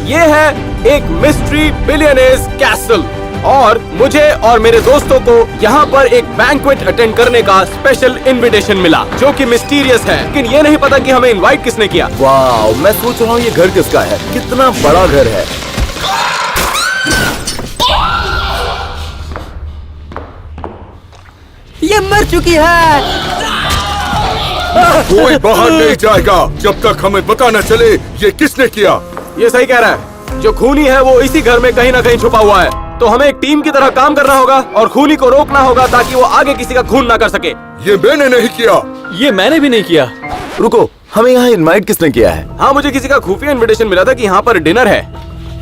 ये है एक मिस्ट्री बिलियनेयर्स कैसल और मुझे और मेरे दोस्तों को यहाँ पर एक बैंक्वेट अटेंड करने का स्पेशल इनविटेशन मिला जो कि मिस्टीरियस है, लेकिन ये नहीं पता कि हमें इनवाइट किसने किया। वाह, मैं सोच रहा हूँ ये घर किसका है, कितना बड़ा घर है। ये मर चुकी है। कोई बाहर नहीं जाएगा जब तक हमें पता न चले ये किसने किया। ये सही कह रहा है, जो खूनी है वो इसी घर में कहीं ना कहीं छुपा हुआ है, तो हमें एक टीम की तरह काम करना होगा और खूनी को रोकना होगा ताकि वो आगे किसी का खून ना कर सके। ये मैंने नहीं किया। ये मैंने भी नहीं किया। रुको, हमें यहाँ इनवाइट किसने किया है? हाँ, मुझे किसी का खुफिया इनविटेशन मिला था कि यहाँ पर डिनर है।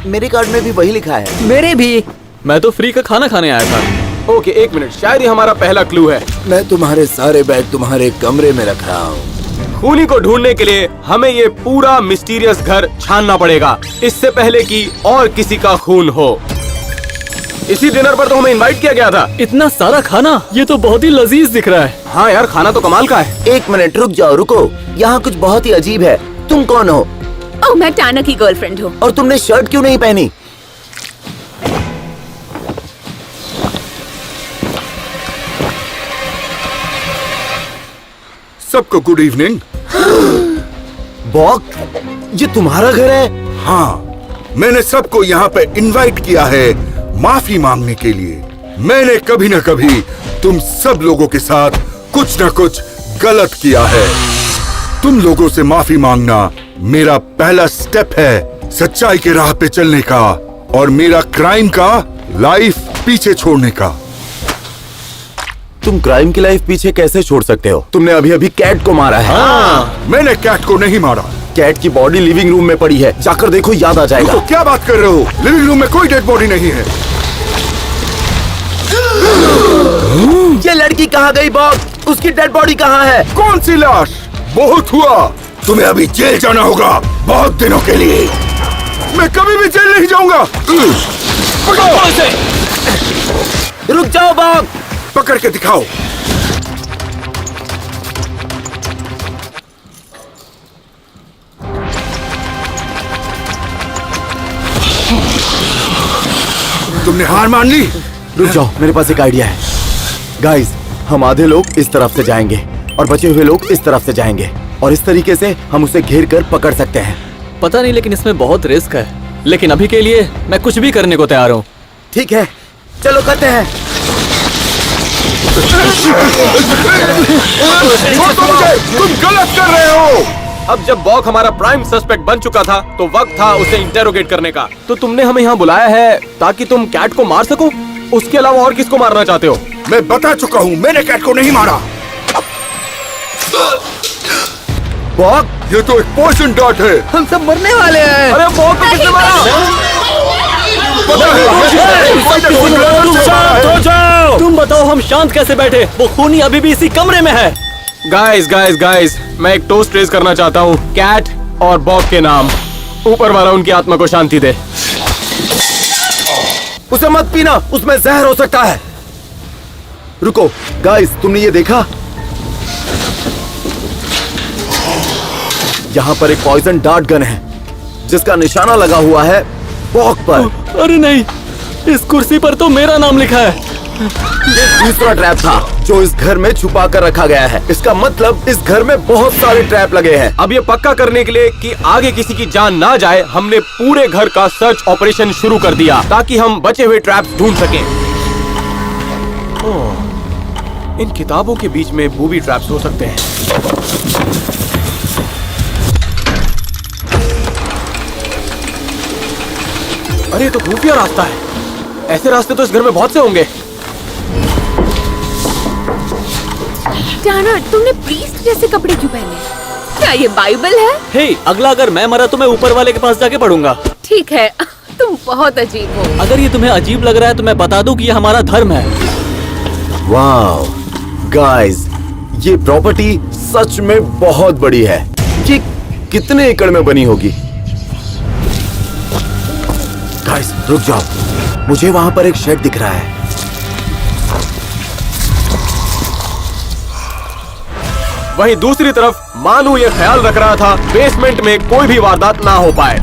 मेरे कार्ड में भी वही लिखा है। मेरे भी। मैं तो फ्री का खाना खाने आया था। ओके, एक मिनट, शायद ये हमारा पहला क्लू है। मैं तुम्हारे सारे बैग तुम्हारे कमरे में रख रहा हूँ। खूनी को ढूंढने के लिए हमें ये पूरा मिस्टीरियस घर छानना पड़ेगा इससे पहले कि और किसी का खून हो। इसी डिनर पर तो हमें इनवाइट किया गया था। इतना सारा खाना, ये तो बहुत ही लजीज दिख रहा है। हाँ यार, खाना तो कमाल का है। एक मिनट रुक जाओ, रुको, यहाँ कुछ बहुत ही अजीब है। तुम कौन हो? ओह, मैं टाना की गर्लफ्रेंड हूँ। और तुमने शर्ट क्यों नहीं पहनी? सबको गुड इवनिंग। बॉक, ये तुम्हारा घर है? हाँ, मैंने सबको यहाँ पे इनवाइट किया है माफी मांगने के लिए। मैंने कभी न कभी तुम सब लोगों के साथ कुछ न कुछ गलत किया है। तुम लोगों से माफी मांगना मेरा पहला स्टेप है सच्चाई के राह पे चलने का और मेरा क्राइम का लाइफ पीछे छोड़ने का। तुम क्राइम की लाइफ पीछे कैसे छोड़ सकते हो? तुमने अभी अभी कैट को मारा है। मैंने कैट को नहीं मारा। कैट की बॉडी लिविंग रूम में पड़ी है, जाकर देखो, याद आ जाएगा। तो क्या बात कर रहे हो? लिविंग रूम में कोई डेड बॉडी नहीं है। ये लड़की कहाँ गई बॉक? उसकी डेड बॉडी कहाँ है? कौन सी लाश? बहुत हुआ, तुम्हें अभी जेल जाना होगा बहुत दिनों के लिए। मैं कभी भी जेल नहीं जाऊंगा। पकड़ो इसे। रुक जाओ बॉक, पकड़ के दिखाओ। तुमने हार मान ली? रुक जाओ, मेरे पास एक आइडिया है। गाइस, हम आधे लोग इस तरफ से जाएंगे और बचे हुए लोग इस तरफ से जाएंगे और इस तरीके से हम उसे घेर कर पकड़ सकते हैं। पता नहीं, लेकिन इसमें बहुत रिस्क है, लेकिन अभी के लिए मैं कुछ भी करने को तैयार हूँ। ठीक है, चलो करते हैं। तुम गलत कर रहे हो। अब जब बॉक हमारा प्राइम सस्पेक्ट बन चुका था तो वक्त था उसे इंटेरोगेट करने का। तो तुमने हमें यहाँ बुलाया है ताकि तुम कैट को मार सको? उसके अलावा और किसको मारना चाहते हो? मैं बता चुका हूँ, मैंने कैट को नहीं मारा। बॉक, ये तो एक पॉइजन डॉट है। हम सब मरने वाले हैं। अरे बॉक को किसने मारा? शांत हो जाओ। तुम बताओ, हम शांत कैसे बैठे? वो खूनी अभी भी इसी कमरे में है। गाइस, मैं एक टोस्ट रेज करना चाहता हूँ कैट और बॉक के नाम। ऊपर वाला उनकी आत्मा को शांति दे। उसे मत पीना, उसमें जहर हो सकता है। रुको गाइस, तुमने ये देखा? यहाँ पर एक पॉइजन डार्ट गन है जिसका निशाना लगा हुआ है बॉक पर। अरे नहीं, इस कुर्सी पर तो मेरा नाम लिखा है। दूसरा ट्रैप था जो इस घर में छुपा कर रखा गया है। इसका मतलब इस घर में बहुत सारे ट्रैप लगे हैं। अब ये पक्का करने के लिए कि आगे किसी की जान ना जाए, हमने पूरे घर का सर्च ऑपरेशन शुरू कर दिया ताकि हम बचे हुए ट्रैप्स ढूंढ सकें। इन किताबों के बीच में बूबी ट्रैप्स हो सकते हैं। अरे ये तो खुफिया रास्ता है। ऐसे रास्ते तो इस घर में बहुत से होंगे। टाना, तुमने प्रीस्ट जैसे कपड़े क्यों पहने? क्या ये बाइबल है? हे, अगला अगर मैं मरा तो मैं ऊपर वाले के पास जाके पढ़ूंगा। ठीक है, तुम बहुत अजीब हो। अगर ये तुम्हें अजीब लग रहा है तो मैं बता दूं कि ये हमारा धर्म है। वाओ गाइस, ये प्रॉपर्टी सच में बहुत बड़ी है। ये कितने एकड़ में बनी होगी? गाइस रुक जाओ, मुझे वहां पर एक शेड दिख रहा है। वहीं दूसरी तरफ मानू ये ख्याल रख रहा था बेसमेंट में कोई भी वारदात ना हो पाए।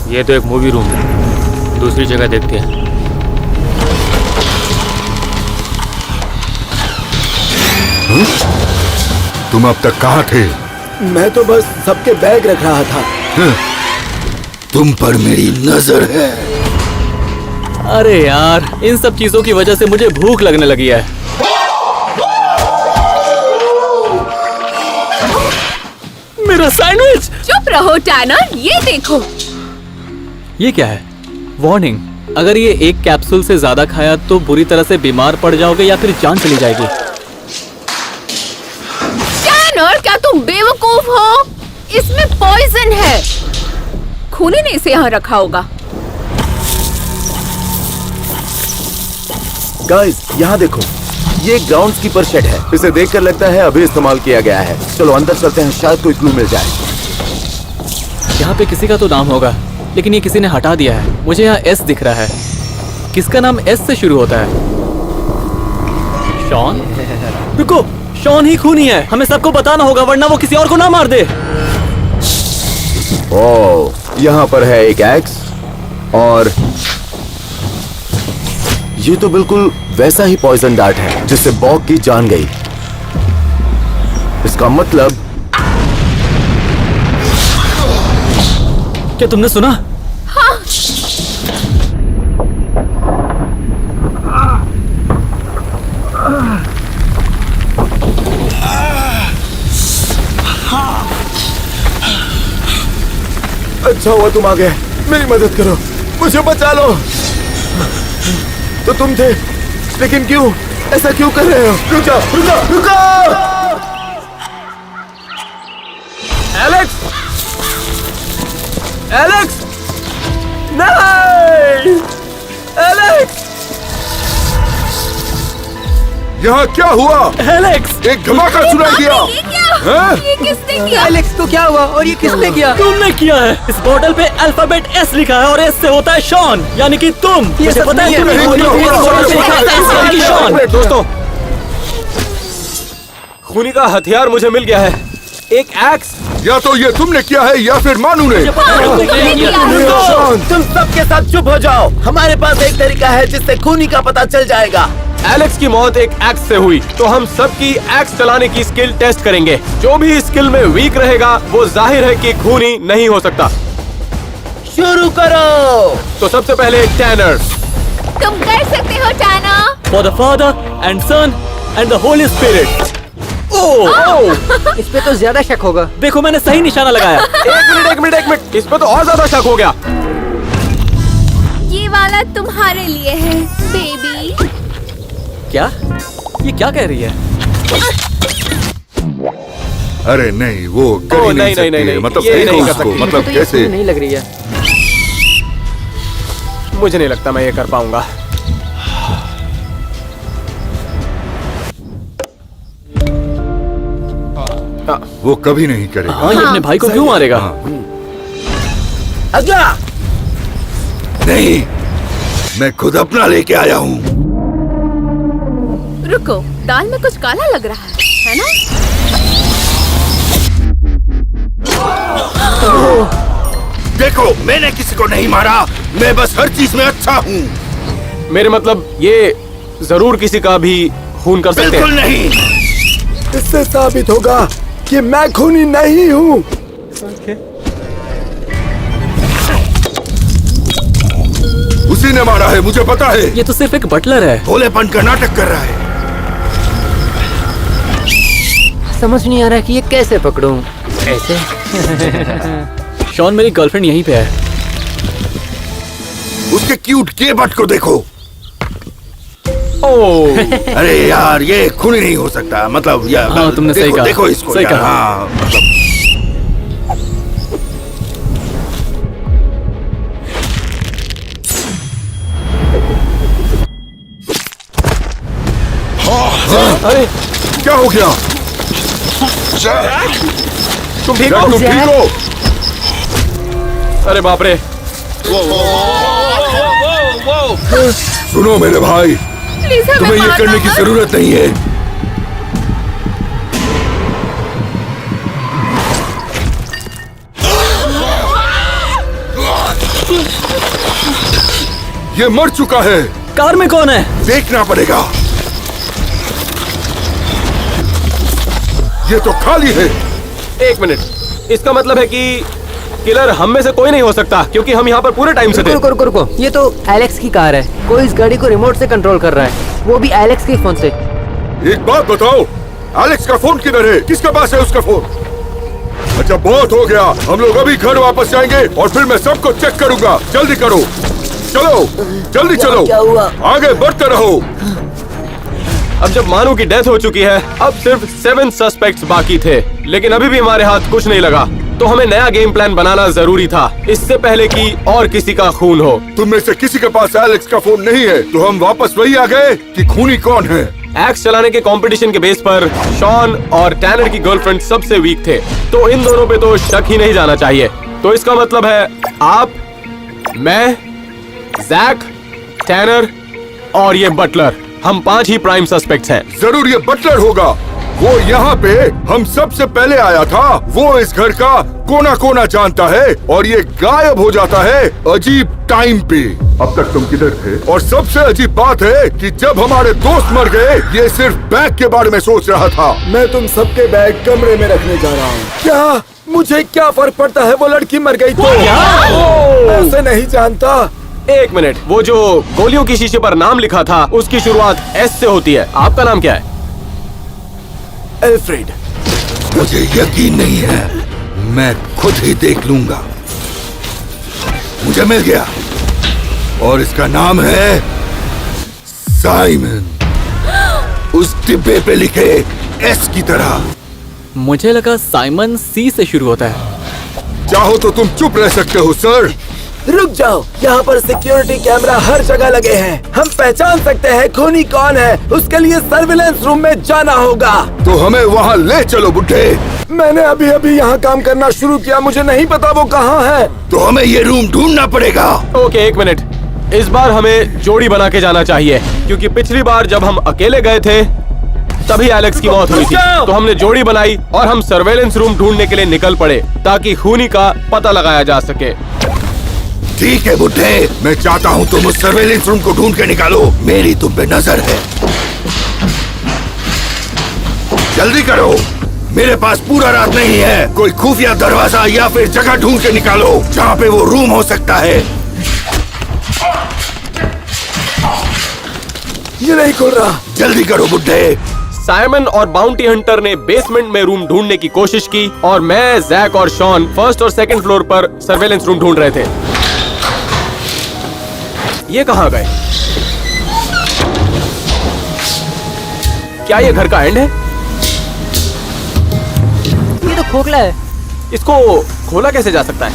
ये तो एक मूवी रूम है, दूसरी जगह देखते हैं। तुम अब तक कहाँ थे? मैं तो बस सबके बैग रख रहा था। तुम पर मेरी नजर है। अरे यार, इन सब चीजों की वजह से मुझे भूख लगने लगी है। मेरा सैंडविच! चुप रहो टैनर, ये देखो। ये क्या है? वार्निंग, अगर ये एक कैप्सूल से ज्यादा खाया तो बुरी तरह से बीमार पड़ जाओगे या फिर जान चली जाएगी। टैनर, क्या तुम बेवकूफ हो? इसमें पॉइजन है। खूनी ने इसे यहाँ रखा होगा। गाइस, यहाँ देखो, ये ग्राउंडकीपर शेड है। इसे देखकर लगता है अभी इस्तेमाल किया गया है। चलो अंदर चलते हैं, शायद कोई क्लू मिल जाए। यहाँ पे किसी का तो नाम होगा, लेकिन ये किसी ने हटा दिया है। मुझे यहाँ एस दिख रहा है। किसका नाम एस से शुरू होता है? शॉन? रुको, शॉन ही खूनी है। हमें सबको बताना होगा, वरना वो किसी और को ना मार दे। ओह, यहाँ पर है एक एक्स और ये तो बिल्कुल वैसा ही पॉइजन डार्ट है जिससे बॉग की जान गई। इसका मतलब क्या तुमने सुना? अच्छा हुआ तुम आ गए। मेरी मदद करो, मुझे बचा लो। तो तुम थे, लेकिन क्यों? ऐसा क्यों कर रहे हो? रुक जाओ, रुक जाओ, रुक जाओ! एलेक्स! एलेक्स! नहीं! एलेक्स! यहाँ क्या हुआ? एलेक्स! एक धमाका सुनाई दिया। ये क्या? हाँ? ये किसने किया? एलेक्स को क्या हुआ और ये किसने किया? तुमने किया है। इस बोतल पे अल्फाबेट एस लिखा है और एस से होता है शॉन, यानी कि तुम। ये मुझे सच पता है नहीं है। तुम नहीं, नहीं, यानी कि शॉन। दोस्तों, खूनी का हथियार मुझे मिल गया है, एक एक्स। या तो ये तुमने किया है या फिर मानू ने। तुम सबके साथ चुप हो जाओ। हमारे पास एक तरीका है जिससे खूनी का पता चल जाएगा। एलेक्स की मौत एक एक्स से हुई, तो हम सबकी एक्स चलाने की स्किल टेस्ट करेंगे। जो भी स्किल में वीक रहेगा वो जाहिर है कि खूनी नहीं हो सकता। शुरू करो। तो सबसे पहले टैनर। तुम कर सकते हो tenor. For the Father and Son and the Holy Spirit. इस पे तो ज्यादा शक होगा। देखो, मैंने सही निशाना लगाया। एक मिनट, इस पे तो और ज्यादा शक हो गया। ये वाला तुम्हारे लिए है, बेबी। क्या? ये क्या कह रही है? अरे नहीं, वो कर ही नहीं, नहीं नहीं, सकती। नहीं, मतलब ये देखो नहीं कर उसको, सकती। मतलब तो ये कैसे? नहीं लग रही है। मुझे नहीं लगता मैं ये कर पाऊंगा। वो कभी नहीं करेगा। हाँ, ये अपने भाई को क्यों मारेगा? अगला। नहीं, मैं खुद अपना लेके आया हूँ। रुको, दाल में कुछ काला लग रहा है ना? देखो, मैंने किसी को नहीं मारा। मैं बस हर चीज में अच्छा हूँ। मेरे मतलब ये जरूर किसी का भी खून कर सकते बिल्कुल हैं। नहीं। इससे साबित होगा कि मैं खूनी नहीं हूँ। उसी ने मारा है, मुझे पता है। ये तो सिर्फ एक बटलर है। भोलेपन का नाटक कर रहा है। समझ नहीं आ रहा कि ये कैसे पकड़ूं। ऐसे? शॉन, मेरी गर्लफ्रेंड यहीं पे है। उसके क्यूट के बट को देखो। ओह, अरे यार, ये खूनी नहीं हो सकता। मतलब यार, हाँ, तुमने सही देखो, कहा। देखो इसको सही यार। कहा। हाँ, मतलब अरे क्या हो गया? तुम ठीक तुम हो? ठीक हो? अरे बाप रे। सुनो मेरे भाई, प्लीज हमें तुम्हें ये मारना करने की मत। जरूरत नहीं है। ये मर चुका है। कार में कौन है? देखना पड़ेगा। ये तो खाली है। एक मिनट, इसका मतलब है कि किलर हम में से कोई नहीं हो सकता, क्योंकि हम यहाँ पर पूरे टाइम से थे। रुको रुको रुको, ये तो एलेक्स की कार है। कोई इस गाड़ी को रिमोट से कंट्रोल कर रहा है, वो भी एलेक्स के फोन से। एक बात बताओ, एलेक्स का फोन किधर है? किसके पास है उसका फोन? अच्छा, बहुत हो गया। हम लोग अभी घर वापस जाएंगे और फिर मैं सबको चेक करूंगा। जल्दी करो, चलो जल्दी चलो, क्या हुआ? आगे बढ़ते रहो। अब जब मानू की डेथ हो चुकी है, अब सिर्फ 7 सस्पेक्ट्स बाकी थे, लेकिन अभी भी हमारे हाथ कुछ नहीं लगा। तो हमें नया गेम प्लान बनाना जरूरी था, इससे पहले कि और किसी का खून हो। तुम में से किसी के पास एलेक्स का फोन नहीं है, तो हम वापस वही आ गए कि खूनी कौन है। एक्स चलाने के कंपटीशन के बेस पर शॉन और टैनर की गर्लफ्रेंड सबसे वीक थे, तो इन दोनों पे तो शक ही नहीं जाना चाहिए। तो इसका मतलब है आप, मैं, जैक, टैनर और ये बटलर, हम 5 ही प्राइम सस्पेक्ट्स हैं। जरूर ये बटलर होगा। वो यहाँ पे हम सबसे पहले आया था। वो इस घर का कोना कोना जानता है और ये गायब हो जाता है अजीब टाइम पे। अब तक तुम किधर थे? और सबसे अजीब बात है कि जब हमारे दोस्त मर गए, ये सिर्फ बैग के बारे में सोच रहा था। मैं तुम सबके बैग कमरे में रखने जा रहा हूँ। क्या? मुझे क्या फर्क पड़ता है? वो लड़की मर गई तो मैं उसे नहीं जानता। एक मिनट, वो जो गोलियों की शीशे पर नाम लिखा था, उसकी शुरुआत एस से होती है। आपका नाम क्या है? एल्फ्रेड। मुझे यकीन नहीं है, मैं खुद ही देख लूंगा। मुझे मिल गया और इसका नाम है साइमन। उस डिब्बे पे लिखे एस की तरह। मुझे लगा साइमन सी से शुरू होता है। चाहो तो तुम चुप रह सकते हो सर। रुक जाओ, यहाँ पर सिक्योरिटी कैमरा हर जगह लगे हैं। हम पहचान सकते हैं खूनी कौन है। उसके लिए सर्विलेंस रूम में जाना होगा। तो हमें वहाँ ले चलो बुड्ढे। मैंने अभी अभी यहाँ काम करना शुरू किया, मुझे नहीं पता वो कहाँ है। तो हमें ये रूम ढूंढना पड़ेगा। ओके, एक मिनट, इस बार हमें जोड़ी बना के जाना चाहिए, क्योंकि पिछली बार जब हम अकेले गए थे तभी एलेक्स की मौत हुई थी। तो हमने जोड़ी बनाई और हम सर्वेलेंस रूम ढूंढने के लिए निकल पड़े, ताकि खूनी का पता लगाया जा सके। ठीक है बुड्ढे, मैं चाहता हूँ तुम उस सर्वेलेंस रूम को ढूंढ के निकालो। मेरी तुम पे नजर है। जल्दी करो, मेरे पास पूरा रात नहीं है। कोई खुफिया दरवाजा या फिर जगह ढूंढ के निकालो जहाँ पे वो रूम हो सकता है। ये नहीं खुल रहा। जल्दी करो बुड्ढे। साइमन और बाउंटी हंटर ने बेसमेंट में रूम ढूंढने की कोशिश की और मैं, जैक और शॉन फर्स्ट और सेकंड फ्लोर पर सर्वेलेंस रूम ढूंढ रहे थे। ये कहाँ गए? क्या ये घर का एंड है? ये तो खोखला है। इसको खोला कैसे जा सकता है?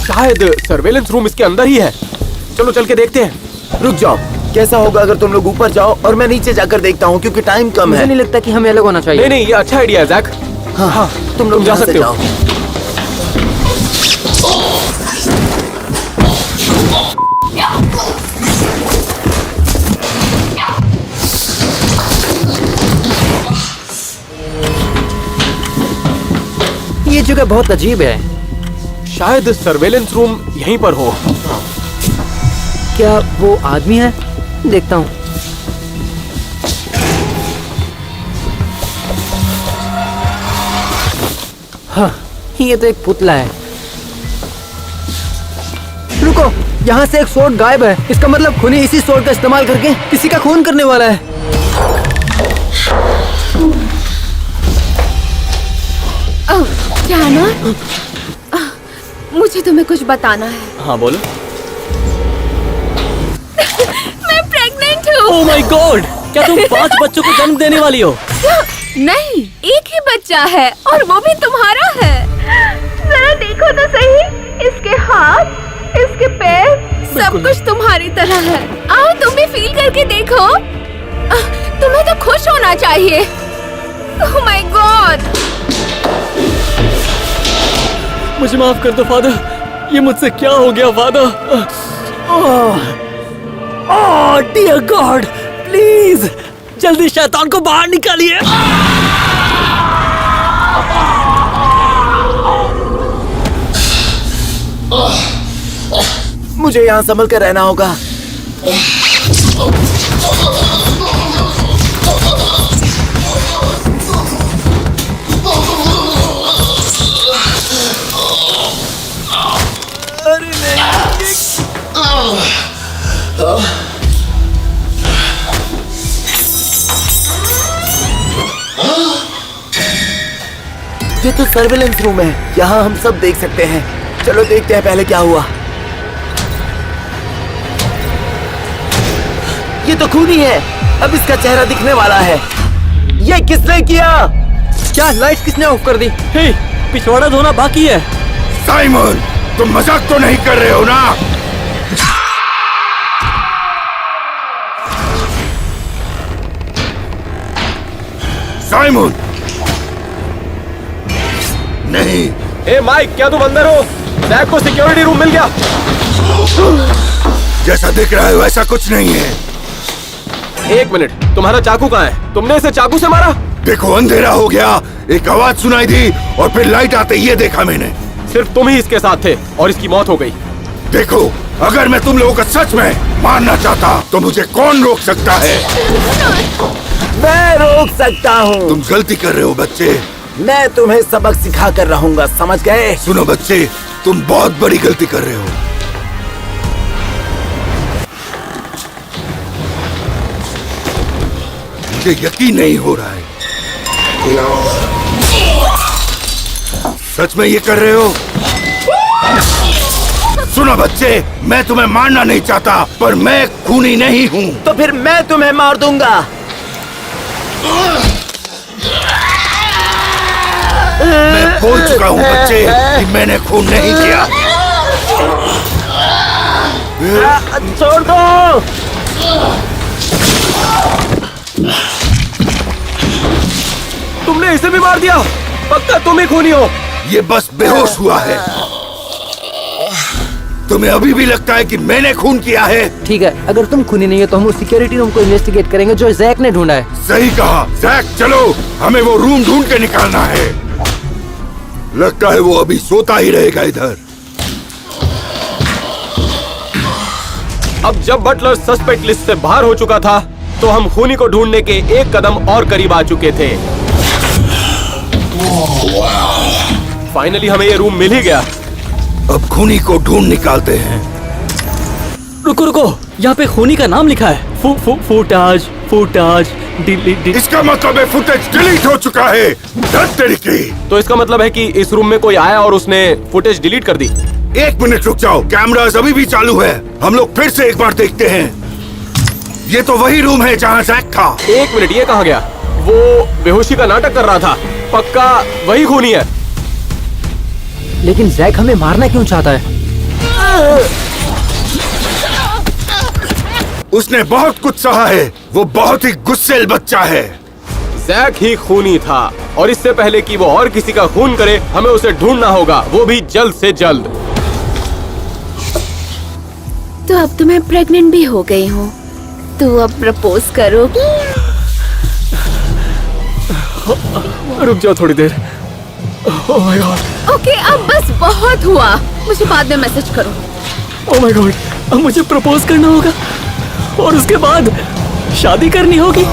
शायद सर्वेलेंस रूम इसके अंदर ही है। चलो चल के देखते हैं। रुक जाओ, कैसा होगा अगर तुम लोग ऊपर जाओ और मैं नीचे जाकर देखता हूँ, क्योंकि टाइम कम मुझे है। नहीं लगता कि हमें अलग होना चाहिए। नहीं नहीं, ये अच्छा आइडिया है जैक। हाँ, तुम लोग जा यहाँ से सकते हो। जाओ। ये जगह बहुत अजीब है। शायद सर्वेलेंस रूम यहीं पर हो। क्या वो आदमी है? देखता हूँ। हाँ, ये तो एक पुतला है। रुको, यहाँ से एक सोर्ड गायब है। इसका मतलब खूनी इसी सोर्ड का इस्तेमाल करके किसी का खून करने वाला है। टैनर, मुझे तुम्हें कुछ बताना है। हाँ बोलो। मैं प्रेग्नेंट हूँ। ओह माय गॉड, क्या तुम 5 बच्चों को जन्म देने वाली हो? नहीं, एक ही बच्चा है और वो भी तुम्हारा है। जरा देखो तो सही, इसके हाथ, इसके पैर, सब कुछ तुम्हारी तरह है। आओ तुम भी फील करके देखो। तुम्हें तो खुश होना चाहिए। ओह माय गॉड। मुझे माफ कर दो फादर, ये मुझसे क्या हो गया father? Oh dear God, please जल्दी शैतान को बाहर निकालिए। मुझे यहाँ संभल कर रहना होगा। ये तो सर्वेलेंस रूम है, यहाँ हम सब देख सकते हैं। चलो देखते हैं पहले क्या हुआ। ये तो खूनी है, अब इसका चेहरा दिखने वाला है। ये किसने किया? क्या लाइट किसने ऑफ कर दी? हे, पिछवाड़ा धोना बाकी है। साइमन, तुम मजाक तो नहीं कर रहे हो ना? साइमन, नहीं। ए माइक, क्या तुम अंदर हो? जैक को सिक्योरिटी रूम मिल गया। जैसा दिख रहा है वैसा कुछ नहीं है। एक मिनट, तुम्हारा चाकू कहाँ है? तुमने इसे चाकू से मारा? देखो, अंधेरा हो गया, एक आवाज सुनाई दी और फिर लाइट आते ये देखा मैंने। सिर्फ तुम ही इसके साथ थे और इसकी मौत हो गई। देखो, अगर मैं तुम लोगों को सच में मारना चाहता तो मुझे कौन रोक सकता है? मैं रोक सकता हूँ। तुम गलती कर रहे हो बच्चे। मैं तुम्हें सबक सिखा कर रहूंगा, समझ गए? सुनो बच्चे, तुम बहुत बड़ी गलती कर रहे हो। मुझे यकीन नहीं हो रहा है। सच में ये कर रहे हो? सुनो बच्चे, मैं तुम्हें मारना नहीं चाहता, पर मैं खूनी नहीं हूँ। तो फिर मैं तुम्हें मार दूंगा। मैं बोल चुका हूँ बच्चे कि मैंने खून नहीं किया। छोड़ दो। तुमने इसे भी मार दिया? पक्का तुम ही खूनी हो? ये बस बेहोश हुआ है। तुम्हें अभी भी लगता है कि मैंने खून किया है? ठीक है, अगर तुम खूनी नहीं हो तो हम उस सिक्योरिटी रूम को इन्वेस्टिगेट करेंगे जो जैक ने ढूंढा है। सही कहा जैक, चलो हमें वो रूम ढूंढ के निकालना है। लगता है वो अभी सोता ही रहेगा इधर। अब जब बटलर सस्पेक्ट लिस्ट से बाहर हो चुका था तो हम खूनी को ढूंढने के एक कदम और करीब आ चुके थे। फाइनली हमें ये रूम मिल ही गया। अब खूनी को ढूंढ निकालते हैं। रुको रुको, यहाँ पे खूनी का नाम लिखा है। फुटाज डिलीट। इसका मतलब है फुटेज डिलीट हो चुका है। धत तरीके। तो इसका मतलब है कि इस रूम में कोई आया और उसने फुटेज डिलीट कर दी। एक मिनट रुक जाओ, कैमरास अभी भी चालू है। हम लोग फिर से एक बार देखते हैं। ये तो वही रूम है जहाँ जैक था। एक मिनट, ये कहाँ गया? वो बेहोशी का नाटक कर रहा था। पक्का वही खूनी है। लेकिन जैक हमें मारना क्यों चाहता है? उसने बहुत कुछ सहा है। वो बहुत ही गुस्सैल बच्चा है। जैक ही खूनी था और इससे पहले कि वो और किसी का खून करे हमें उसे ढूंढना होगा, वो भी जल्द से जल्द। तो अब तो मैं प्रेग्नेंट भी हो गई हूँ। तू अब प्रपोज करोगी? रुक जाओ थोड़ी देर। Oh my god. ओके, अब बस बहुत हुआ। मुझे बाद में मैसेज करो। ओह माय गॉड, अब मुझे प्रपोज करना होगा और उसके बाद शादी करनी होगी।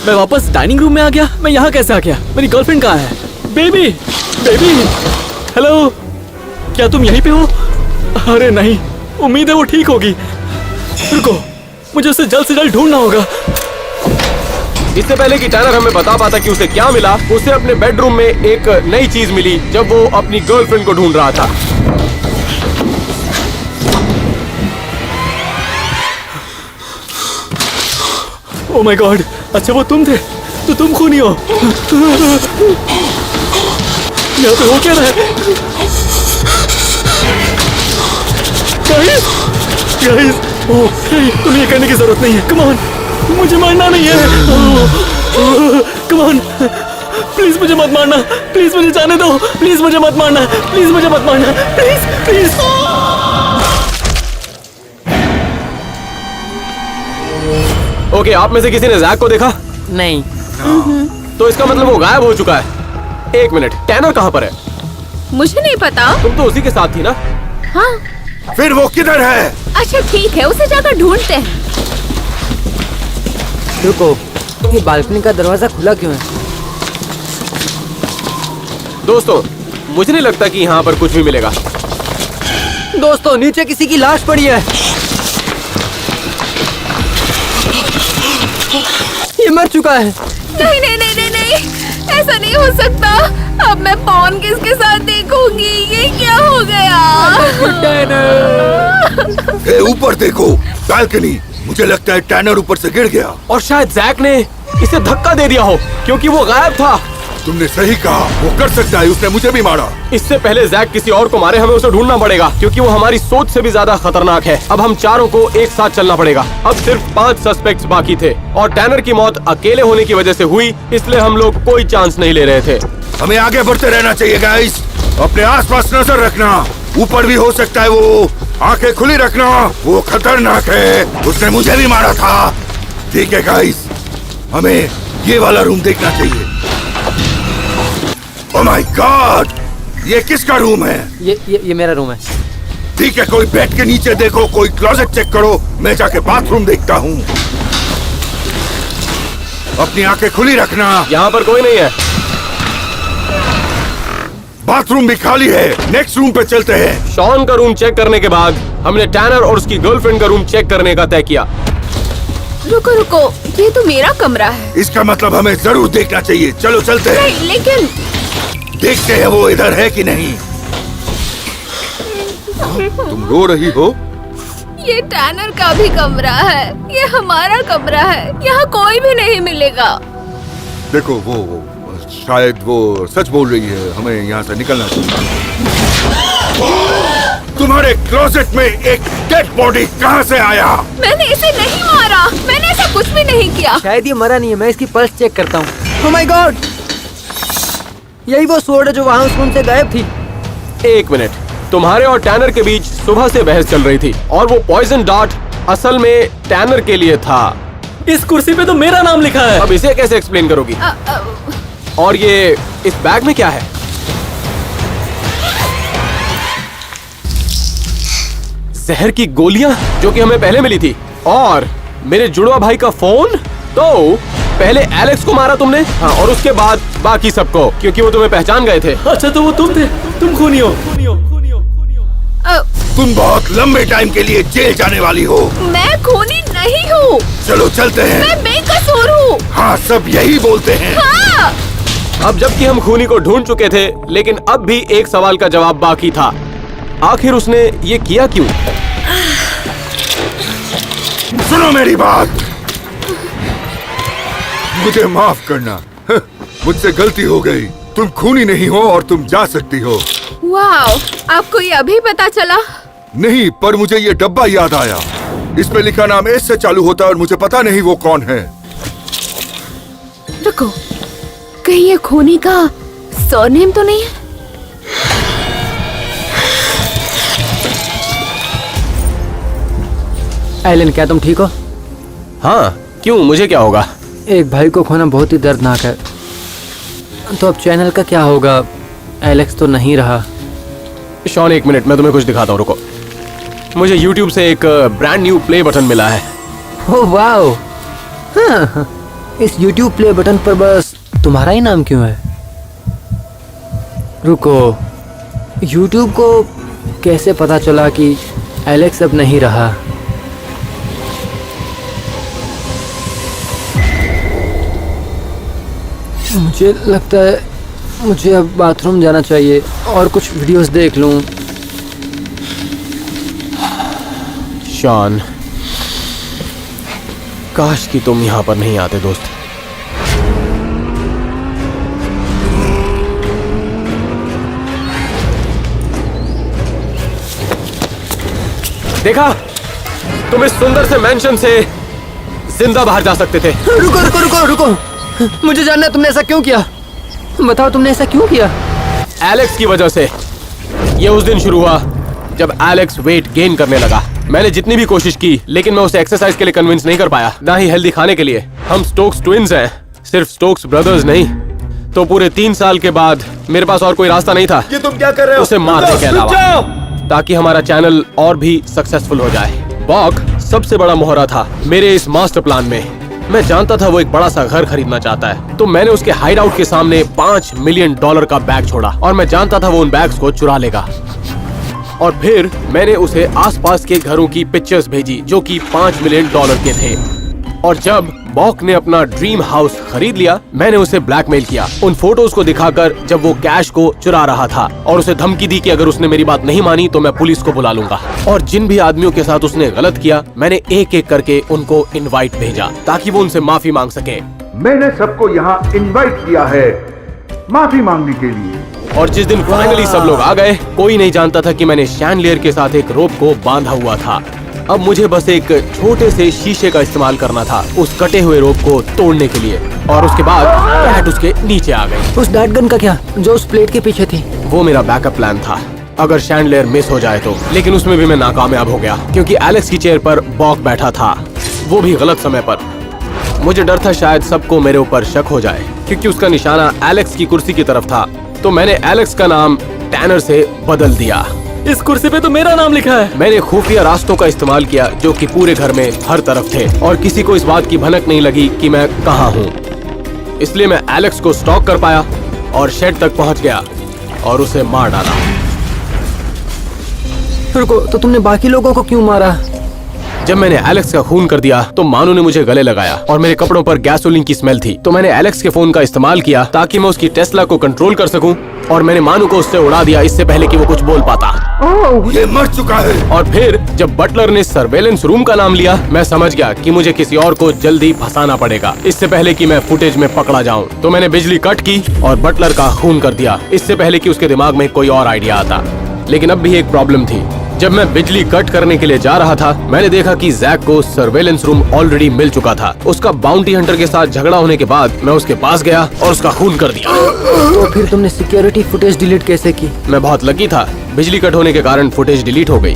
मैं वापस डाइनिंग रूम में आ गया। मैं यहाँ कैसे आ गया? मेरी गर्लफ्रेंड कहाँ है? बेबी, बेबी, हेलो, क्या तुम यहीं पे हो? अरे नहीं, उम्मीद है वो ठीक होगी। रुको, मुझे उसे जल्द से जल्द ढूंढना होगा। इससे पहले कि टैनर हमें बता पाता कि उसे क्या मिला, उसे अपने बेडरूम में एक नई चीज मिली जब वो अपनी गर्लफ्रेंड को ढूंढ रहा था। ओह माय गॉड, अच्छा वो तुम थे? तो तुम खूनी हो? यहाँ पे हो क्या रहा है? गाइस, गाइस, ओह, तुम्हें ये करने की जरूरत नहीं है। कम ऑन, मुझे मारना नहीं है। कम ऑन, प्लीज मुझे मत मारना। प्लीज मुझे जाने दो। प्लीज मुझे मत मारना। प्लीज मुझे मत मारना। Please please. ओके, आप में से किसी ने जैक को देखा? नहीं। तो इसका मतलब वो गायब हो चुका है। एक मिनट, टैनर कहाँ पर है? मुझे नहीं पता। तुम तो उसी के साथ थी ना? हाँ। फिर वो किधर है? अच्छा ठीक है, उसे जाकर ढूंढते हैं। रुको, ये बालकनी का दरवाजा खुला क्यों है? दोस्तों, मुझे नहीं लगता कि यहाँ पर कुछ भी मिलेगा। दोस्तों, नीचे किसी की लाश पड़ी है। ये मर चुका है। नहीं नहीं नहीं नहीं नहीं, ऐसा नहीं हो सकता। अब मैं पॉन किसके साथ देखूंगी? ये क्या हो गया? ए, ऊपर देखो, बालकनी। मुझे लगता है टैनर ऊपर से गिर गया। और शायद जैक ने इसे धक्का दे दिया हो, क्योंकि वो गायब था। तुमने सही कहा, वो कर सकता है। उसने मुझे भी मारा। इससे पहले जैक किसी और को मारे, हमें उसे ढूंढना पड़ेगा, क्योंकि वो हमारी सोच से भी ज्यादा खतरनाक है। अब हम चारों को एक साथ चलना पड़ेगा। अब सिर्फ 5 सस्पेक्ट्स बाकी थे और टैनर की मौत अकेले होने की वजह से हुई, इसलिए हम लोग कोई चांस नहीं ले रहे थे। हमें आगे बढ़ते रहना चाहिए गाइस। अपने आसपास नजर रखना। ऊपर भी हो सकता है वो। आंखें खुली रखना, वो खतरनाक है। उसने मुझे भी मारा था। ठीक है गाइस, हमें ये वाला रूम देखना चाहिए। ओह माय गॉड, ये किसका रूम है? ये मेरा रूम है। ठीक है, कोई बेड के नीचे देखो, कोई क्लोजेट चेक करो। मैं जाके बाथरूम देखता हूँ। अपनी आंखें खुली रखना। यहाँ पर कोई नहीं है। बाथरूम भी खाली है। नेक्स्ट रूम पे चलते हैं। शॉन का रूम चेक करने के बाद हमने टैनर और उसकी गर्लफ्रेंड का रूम चेक करने का तय किया। रुको रुको, ये तो मेरा कमरा है। इसका मतलब हमें जरूर देखना चाहिए। चलो चलते हैं। नहीं, लेकिन देखते हैं वो इधर है कि नहीं। तुम रो रही हो? ये टैनर का भी कमरा है। ये हमारा कमरा है। यहाँ कोई भी नहीं मिलेगा। देखो, वो शायद वो सच बोल रही है। हमें यहाँ से निकलना चाहिए। तुम्हारे क्लोजेट में एक डेड बॉडी कहाँ से आया? मैंने इसे नहीं मारा। मैंने ऐसा कुछ भी नहीं किया। शायद ये मरा नहीं है। मैं इसकी पल्स चेक करता हूँ। ओह माय गॉड, यही वो स्वॉर्ड है जो वहाँ उस रूम से गायब थी। एक मिनट, तुम्हारे और टैनर के बीच सुबह से बहस चल रही थी और वो पॉइजन डॉट असल में टैनर के लिए था। इस कुर्सी पे तो मेरा नाम लिखा है। अब इसे कैसे एक्सप्लेन करोगी? और ये इस बैग में क्या है? जहर की गोलियां जो कि हमें पहले मिली थी, और मेरे जुड़वा भाई का फोन। तो पहले एलेक्स को मारा तुमने, हाँ, और उसके बाद बाकी सबको, क्योंकि वो तुम्हें पहचान गए थे। अच्छा, तो वो तुम थे। तुम खूनी हो। तुम बहुत लंबे टाइम के लिए जेल जाने वाली हो। मैं खूनी नहीं हूँ। चलो चलते हैं। मैं बेकसूर हूँ। हाँ, सब यही बोलते हैं। हाँ। अब जबकि हम खूनी को ढूंढ चुके थे, लेकिन अब भी एक सवाल का जवाब बाकी था। आखिर उसने ये किया क्यों? सुनो मेरी बात। मुझे माफ करना। मुझसे गलती हो गई। तुम खूनी नहीं हो और तुम जा सकती हो। वाओ, आपको ये अभी पता चला? नहीं, पर मुझे ये डब्बा याद आया। इस पे लिखा नाम एस से चालू होता है और मुझे पता नहीं वो कौन है। रुको, कहीं ये खूनी का सरनेम तो नहीं है? एलन, क्या तुम ठीक हो? हाँ, क्यों? मुझे क्या होगा? एक भाई को खोना बहुत ही दर्दनाक है। तो अब चैनल का क्या होगा? एलेक्स तो नहीं रहा। शॉन, एक मिनट, मैं तुम्हें कुछ दिखाता हूँ, रुको। मुझे YouTube से एक ब्रांड न्यू प्ले बटन मिला है। ओह वाओ, हाँ, इस YouTube प्ले बटन पर बस तुम्हारा ही नाम क्यों है? रुको, YouTube को कैसे पता चला कि एलेक्स अब नहीं रहा? मुझे लगता है मुझे अब बाथरूम जाना चाहिए और कुछ वीडियोस देख लूं। शॉन, काश कि तुम यहाँ पर नहीं आते दोस्त। देखा, तुम इस सुंदर से मैंशन से जिंदा बाहर जा सकते थे। रुको रुको रुको रुको, मुझे जानना है तुमने ऐसा क्यों किया। बताओ, तुमने ऐसा क्यों किया? एलेक्स की वजह से। ये उस दिन शुरू हुआ जब एलेक्स वेट गेन करने लगा। मैंने जितनी भी कोशिश की, लेकिन मैं उसे एक्सरसाइज के लिए कन्विंस नहीं कर पाया, ना ही हेल्दी खाने के लिए। हम स्टोक्स ट्विंस हैं, सिर्फ स्टोक्स ब्रदर्स नहीं। तो पूरे 3 साल के बाद मेरे पास और कोई रास्ता नहीं था ये तुम क्या कर रहे हो? उसे मारने के अलावा, ताकि हमारा चैनल और भी सक्सेसफुल हो जाए। बॉक सबसे बड़ा मोहरा था मेरे इस मास्टर प्लान में। मैं जानता था वो एक बड़ा सा घर खरीदना चाहता है, तो मैंने उसके हाइड आउट के सामने $5 मिलियन का बैग छोड़ा, और मैं जानता था वो उन बैग्स को चुरा लेगा। और फिर मैंने उसे आसपास के घरों की पिक्चर्स भेजी जो कि $5 मिलियन के थे। और जब बॉक ने अपना ड्रीम हाउस खरीद लिया, मैंने उसे ब्लैकमेल किया उन फोटोज को दिखाकर जब वो कैश को चुरा रहा था, और उसे धमकी दी कि अगर उसने मेरी बात नहीं मानी तो मैं पुलिस को बुला लूंगा। और जिन भी आदमियों के साथ उसने गलत किया, मैंने एक एक करके उनको इनवाइट भेजा ताकि वो उनसे माफी मांग सके। मैंने सबको यहाँ इनवाइट किया है माफी मांगने के लिए। और जिस दिन फाइनली सब लोग आ गए, कोई नहीं जानता था कि मैंने शैंडलियर के साथ एक रोप को बांधा हुआ था। अब मुझे बस एक छोटे से शीशे का इस्तेमाल करना था उस कटे हुए रोप को तोड़ने के लिए, और उसके बाद कैट उसके नीचे आ गई। उस डैट गन का क्या जो उस प्लेट के पीछे थी? वो मेरा बैकअप प्लान था अगर शैंडलियर मिस हो जाए तो, लेकिन उसमें भी मैं नाकामयाब हो गया क्योंकि एलेक्स की चेयर पर बॉक बैठा था, वो भी गलत समय पर। मुझे डर था शायद सबको मेरे ऊपर शक हो जाए क्योंकि उसका निशाना एलेक्स की कुर्सी की तरफ था, तो मैंने एलेक्स का नाम टैनर से बदल दिया। इस कुर्सी पे तो मेरा नाम लिखा है। मैंने खुफिया रास्तों का इस्तेमाल किया जो कि पूरे घर में हर तरफ थे, और किसी को इस बात की भनक नहीं लगी कि मैं कहाँ हूँ। इसलिए मैं एलेक्स को स्टॉक कर पाया और शेड तक पहुँच गया और उसे मार डाला। रुको, तो तुमने बाकी लोगों को क्यों मारा? जब मैंने एलेक्स का खून कर दिया तो मानू ने मुझे गले लगाया और मेरे कपड़ों पर गैसोलीन की स्मेल थी, तो मैंने एलेक्स के फोन का इस्तेमाल किया ताकि मैं उसकी टेस्ला को कंट्रोल कर सकूं, और मैंने मानू को उससे उड़ा दिया इससे पहले कि वो कुछ बोल पाता। ये मर चुका है। और फिर जब बटलर ने सर्वेलेंस रूम का नाम लिया, मैं समझ गया कि मुझे किसी और को जल्दी फंसाना पड़ेगा इससे पहले कि मैं फुटेज में पकड़ा जाऊं। तो मैंने बिजली कट की और बटलर का खून कर दिया इससे पहले कि उसके दिमाग में कोई और आइडिया आता। लेकिन अब भी एक प्रॉब्लम थी। जब मैं बिजली कट करने के लिए जा रहा था, मैंने देखा कि जैक को सर्वेलेंस रूम ऑलरेडी मिल चुका था। उसका बाउंटी हंटर के साथ झगड़ा होने के बाद मैं उसके पास गया और उसका खून कर दिया। तो फिर तुमने सिक्योरिटी फुटेज डिलीट कैसे की? मैं बहुत लकी था, बिजली कट होने के कारण फुटेज डिलीट हो गई।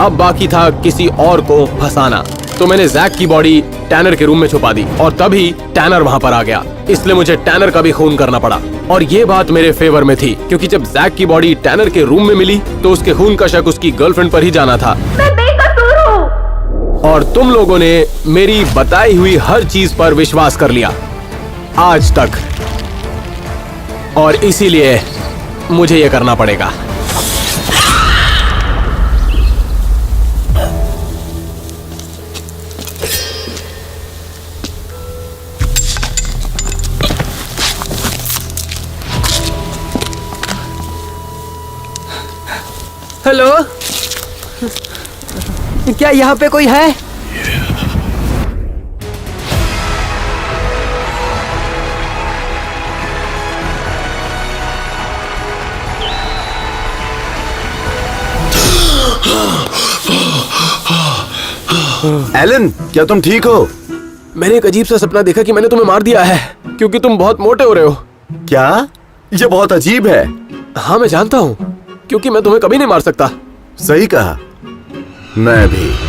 अब बाकी था किसी और को फंसाना, तो मैंने जैक की बॉडी टैनर के रूम में छुपा दी, और तभी टैनर वहाँ पर आ गया, इसलिए मुझे टैनर का भी खून करना पड़ा। और ये बात मेरे फेवर में थी क्योंकि जब जैक की बॉडी टैनर के रूम में मिली तो उसके खून का शक उसकी गर्लफ्रेंड पर ही जाना था। मैं बेकसूर हूँ। और तुम लोगों ने मेरी बताई हुई हर चीज पर विश्वास कर लिया आज तक, और इसीलिए मुझे ये करना पड़ेगा। हेलो, क्या यहाँ पे कोई है? एलन, क्या तुम ठीक हो? मैंने एक अजीब सा सपना देखा कि मैंने तुम्हें मार दिया है क्योंकि तुम बहुत मोटे हो रहे हो। क्या? ये बहुत अजीब है। हाँ मैं जानता हूँ, क्योंकि मैं तुम्हें कभी नहीं मार सकता। सही कहा, मैं भी।